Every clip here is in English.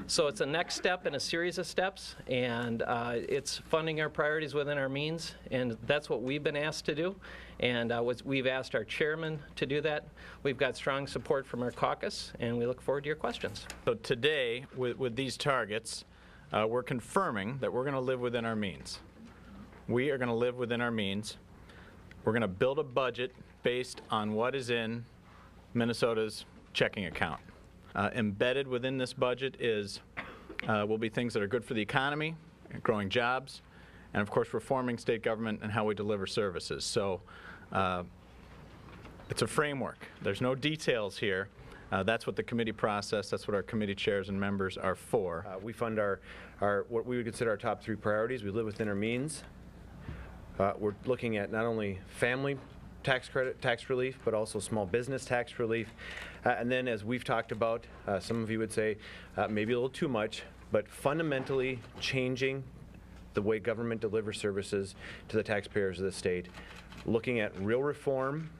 So it's a next step in a series of steps, and it's funding our priorities within our means, and that's what we've been asked to do. And we've asked our chairman to do that. We've got strong support from our caucus, and we look forward to your questions. So today, with these targets, we're confirming that we're going to live within our means. We are going to live within our means. We're going to build a budget based on what is in Minnesota's checking account. Embedded within this budget will be things that are good for the economy, growing jobs, and of course reforming state government and how we deliver services. So it's a framework. There's no details here. That's what the committee process, that's what our committee chairs and members are for. We fund our what we would consider our top 3 priorities. We live within our means. We're looking at not only family tax credit, tax relief, but also small business tax relief. And then, as we've talked about, some of you would say maybe a little too much, but fundamentally changing the way government delivers services to the taxpayers of the state. Looking at real reform,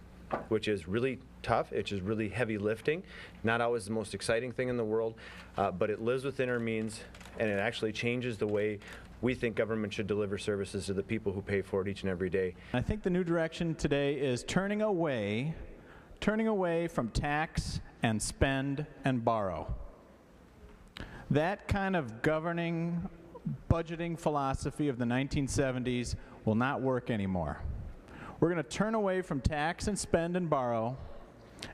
which is really tough, which is really heavy lifting, not always the most exciting thing in the world, but it lives within our means, and it actually changes the way we think government should deliver services to the people who pay for it each and every day. I think the new direction today is turning away from tax and spend and borrow. That kind of governing budgeting philosophy of the 1970s will not work anymore. We're going to turn away from tax and spend and borrow,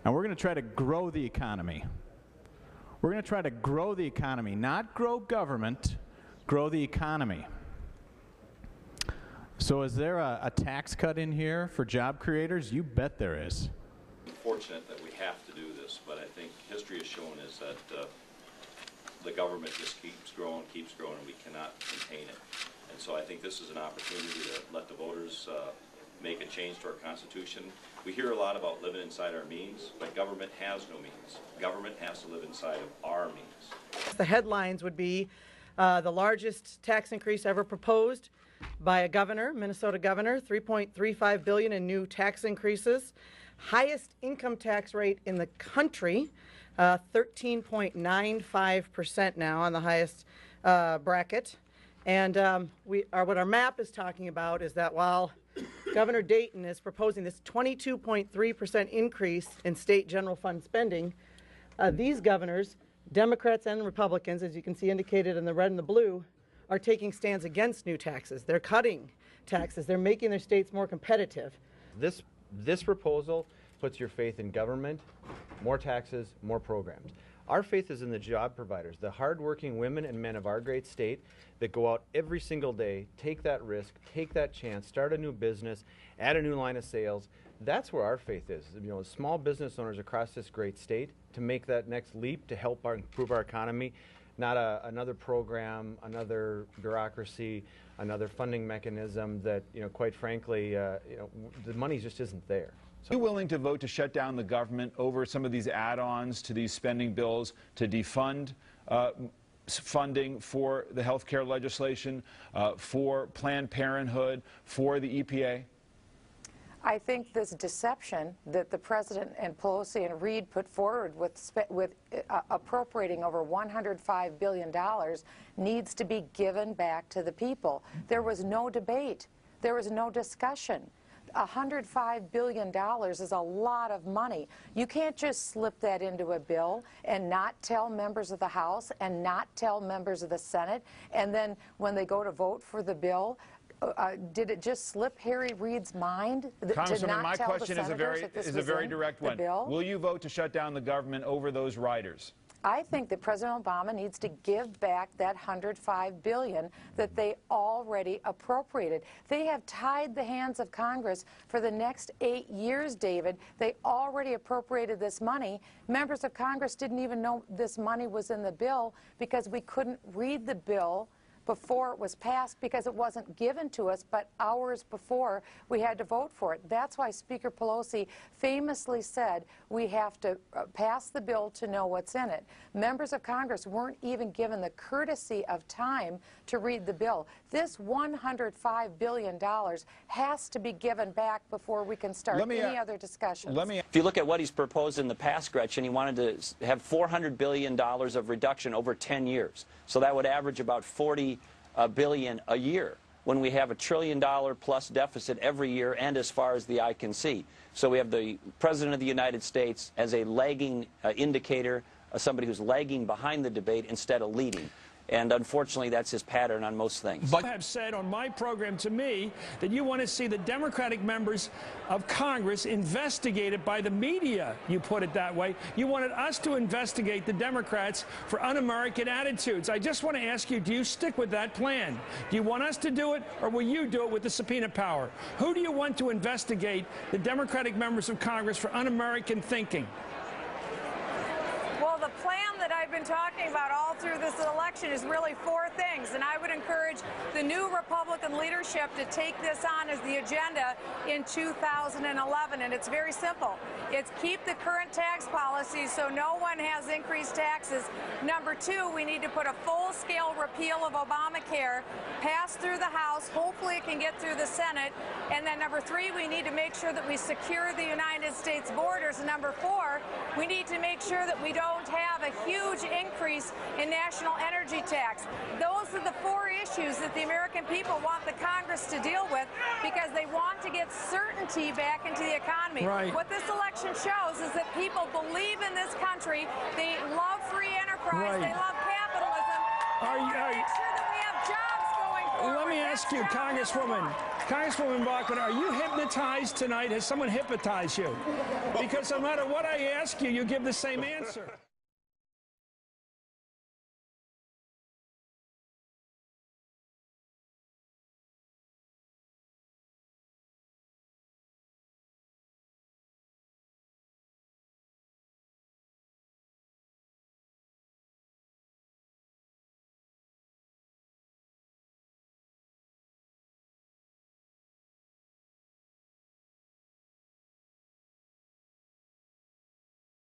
and we're going to try to grow the economy. We're going to try to grow the economy, not grow government, grow the economy. So is there a tax cut in here for job creators? You bet there is. Fortunate that we have to do this, but I think history has shown is that the government just keeps growing, and we cannot contain it. And so I think this is an opportunity to let the voters make a change to our Constitution. We hear a lot about living inside our means, but government has no means. Government has to live inside of our means. The headlines would be the largest tax increase ever proposed by a governor, Minnesota governor, $3.35 billion in new tax increases, highest income tax rate in the country, 13.95% now on the highest bracket. And what our map is talking about is that while Governor Dayton is proposing this 22.3% increase in state general fund spending, these governors, Democrats and Republicans, as you can see indicated in the red and the blue, are taking stands against new taxes. They're cutting taxes. They're making their states more competitive. This proposal puts your faith in government, more taxes, more programs. Our faith is in the job providers, the hardworking women and men of our great state that go out every single day, take that risk, take that chance, start a new business, add a new line of sales. That's where our faith is, small business owners across this great state to make that next leap to help improve our economy, not another program, another bureaucracy, another funding mechanism that, quite frankly, the money just isn't there. Are you willing to vote to shut down the government over some of these add-ons to these spending bills to defund funding for the health care legislation, for Planned Parenthood, for the EPA? I think this deception that the President and Pelosi and Reid put forward with appropriating over $105 billion needs to be given back to the people. There was no debate. There was no discussion. $105 billion is a lot of money. You can't just slip that into a bill and not tell members of the House and not tell members of the Senate, and then when they go to vote for the bill, did it just slip Harry Reid's mind? Congresswoman, my question is a very direct one. Will you vote to shut down the government over those riders? I think that President Obama needs to give back that $105 billion that they already appropriated. They have tied the hands of Congress for the next 8 years, David. They already appropriated this money. Members of Congress didn't even know this money was in the bill because we couldn't read the bill before it was passed because it wasn't given to us, but hours before we had to vote for it. That's why Speaker Pelosi famously said we have to pass the bill to know what's in it. Members of Congress weren't even given the courtesy of time to read the bill. This $105 billion has to be given back before we can start any other discussions. If you look at what he's proposed in the past, Gretchen, he wanted to have $400 billion of reduction over 10 years. So that would average about $40 billion a year when we have $1 trillion plus deficit every year and as far as the eye can see. So we have the President of the United States as a lagging indicator, somebody who's lagging behind the debate instead of leading. And unfortunately, that's his pattern on most things. But you have said on my program to me that you want to see the Democratic members of Congress investigated by the media. You put it that way. You wanted us to investigate the Democrats for un-American attitudes. I just want to ask you, do you stick with that plan? Do you want us to do it, or will you do it with the subpoena power? Who do you want to investigate the Democratic members of Congress for un-American thinking? Well, the plan that I've been talking about all through this election is really four things, and I would encourage the new Republican leadership to take this on as the agenda in 2011, and it's very simple. It's keep the current tax policies so no one has increased taxes. Number two, we need to put a full-scale repeal of Obamacare, pass through the House, hopefully it can get through the Senate, and then number three, we need to make sure that we secure the United States borders, and number four, we need to make sure that we don't have a huge increase in national energy tax. Those are the four issues that the American people want the Congress to deal with because they want to get certainty back into the economy. Right. What this election shows is that people believe in this country. They love free enterprise. Right. They love capitalism. They want to make sure that we have jobs going forward. Let me ask you, Congresswoman Bachmann, are you hypnotized tonight? Has someone hypnotized you? Because no matter what I ask you, you give the same answer.